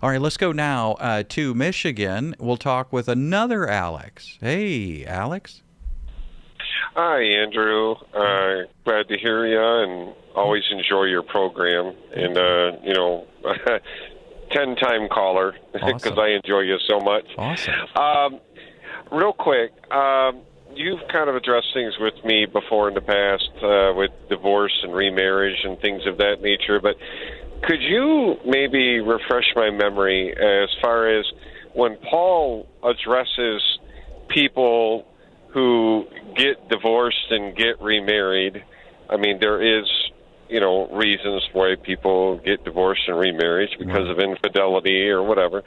All right, let's go now to Michigan. We'll talk with another Alex. Hey, Alex. Hi, Andrew. Glad to hear you, and always enjoy your program. And 10-time caller because Awesome. I enjoy you so much. Awesome. Real quick, you've kind of addressed things with me before in the past with divorce and remarriage and things of that nature, but could you maybe refresh my memory as far as when Paul addresses people who get divorced and get remarried? I mean, there is, reasons why people get divorced and remarried because of infidelity or whatever.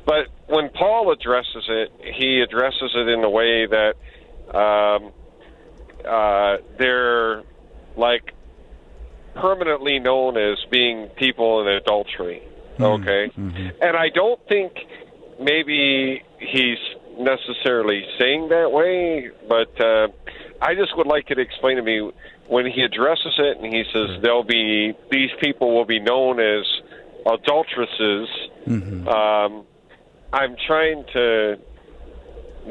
But when Paul addresses it, he addresses it in a way that they're like permanently known as being people in adultery. Okay? Mm-hmm. And I don't think maybe he's necessarily saying that way, but I just would like you to explain to me when he addresses it and he says these people will be known as adulteresses. Mm-hmm. I'm trying to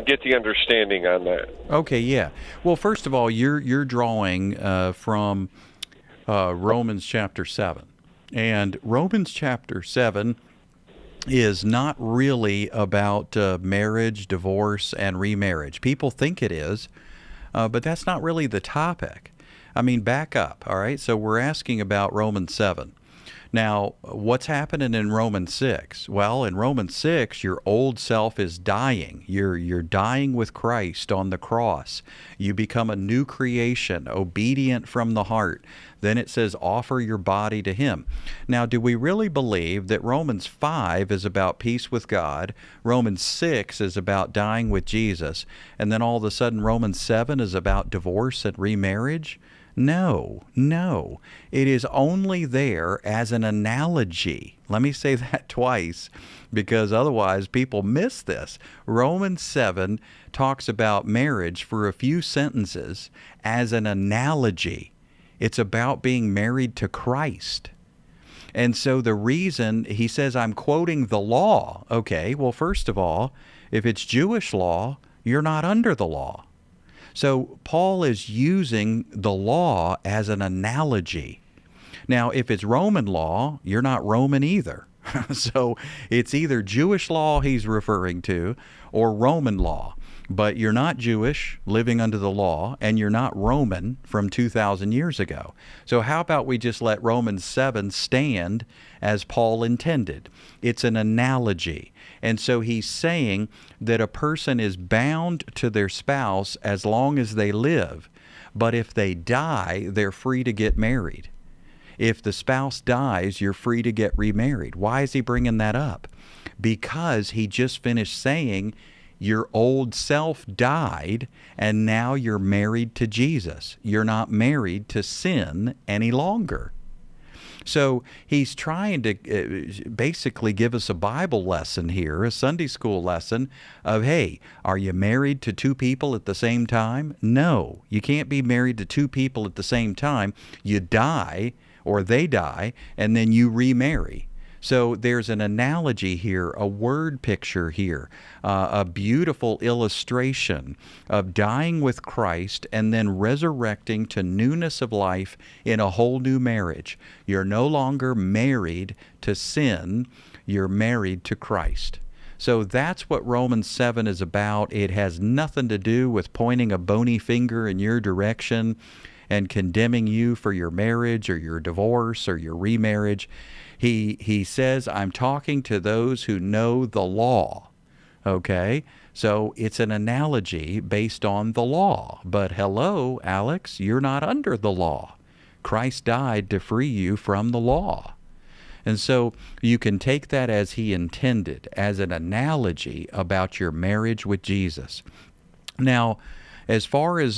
get the understanding on that. Okay, yeah. Well, first of all, you're drawing from Romans chapter 7. And Romans chapter 7 is not really about marriage, divorce, and remarriage. People think it is, but that's not really the topic. I mean, back up, all right? So we're asking about Romans 7. Now, what's happening in Romans 6? Well, in Romans 6, your old self is dying. You're dying with Christ on the cross. You become a new creation, obedient from the heart. Then it says, offer your body to Him. Now, do we really believe that Romans 5 is about peace with God, Romans 6 is about dying with Jesus, and then all of a sudden Romans 7 is about divorce and remarriage? No. It is only there as an analogy. Let me say that twice because otherwise people miss this. Romans 7 talks about marriage for a few sentences as an analogy. It's about being married to Christ. And so the reason he says I'm quoting the law, okay, well, first of all, if it's Jewish law, you're not under the law. So Paul is using the law as an analogy. Now, if it's Roman law, you're not Roman either. So it's either Jewish law he's referring to or Roman law. But you're not Jewish living under the law, and you're not Roman from 2,000 years ago. So how about we just let Romans 7 stand as Paul intended? It's an analogy. And so he's saying that a person is bound to their spouse as long as they live, but if they die, they're free to get married. If the spouse dies, you're free to get remarried. Why is he bringing that up? Because he just finished saying your old self died, and now you're married to Jesus. You're not married to sin any longer. So he's trying to basically give us a Bible lesson here, a Sunday school lesson of, hey, are you married to two people at the same time? No, you can't be married to two people at the same time. You die, or they die, and then you remarry. So there's an analogy here, a word picture here, a beautiful illustration of dying with Christ and then resurrecting to newness of life in a whole new marriage. You're no longer married to sin, you're married to Christ. So that's what Romans 7 is about. It has nothing to do with pointing a bony finger in your direction and condemning you for your marriage or your divorce or your remarriage. He says, I'm talking to those who know the law, okay? So it's an analogy based on the law. But hello, Alex, you're not under the law. Christ died to free you from the law. And so you can take that as he intended, as an analogy about your marriage with Jesus. Now, as far as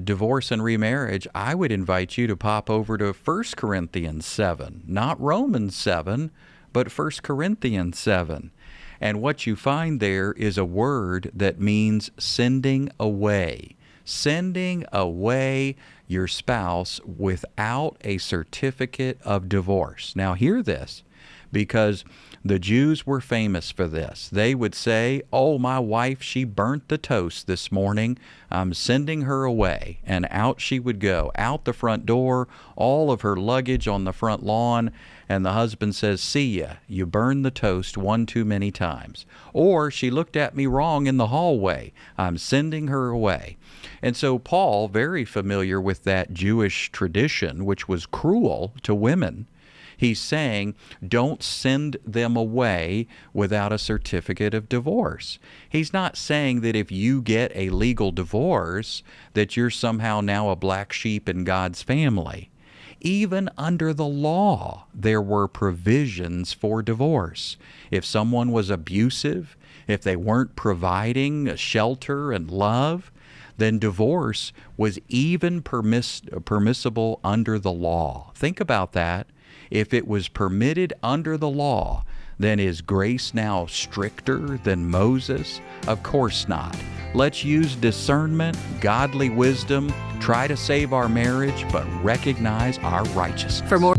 divorce and remarriage, I would invite you to pop over to 1 Corinthians 7, not Romans 7, but 1 Corinthians 7. And what you find there is a word that means sending away. sending away your spouse without a certificate of divorce. Now, hear this, because the Jews were famous for this. They would say, "Oh, my wife, she burnt the toast this morning. I'm sending her away." And out she would go, out the front door, all of her luggage on the front lawn. And the husband says, "See ya, you burned the toast one too many times." Or, "She looked at me wrong in the hallway. I'm sending her away." And so Paul, very familiar with that Jewish tradition, which was cruel to women, he's saying, don't send them away without a certificate of divorce. He's not saying that if you get a legal divorce, that you're somehow now a black sheep in God's family. Even under the law, there were provisions for divorce. If someone was abusive, if they weren't providing shelter and love, then divorce was even permissible under the law. Think about that. If it was permitted under the law, then is grace now stricter than Moses? Of course not. Let's use discernment, godly wisdom, try to save our marriage, but recognize our righteousness. For more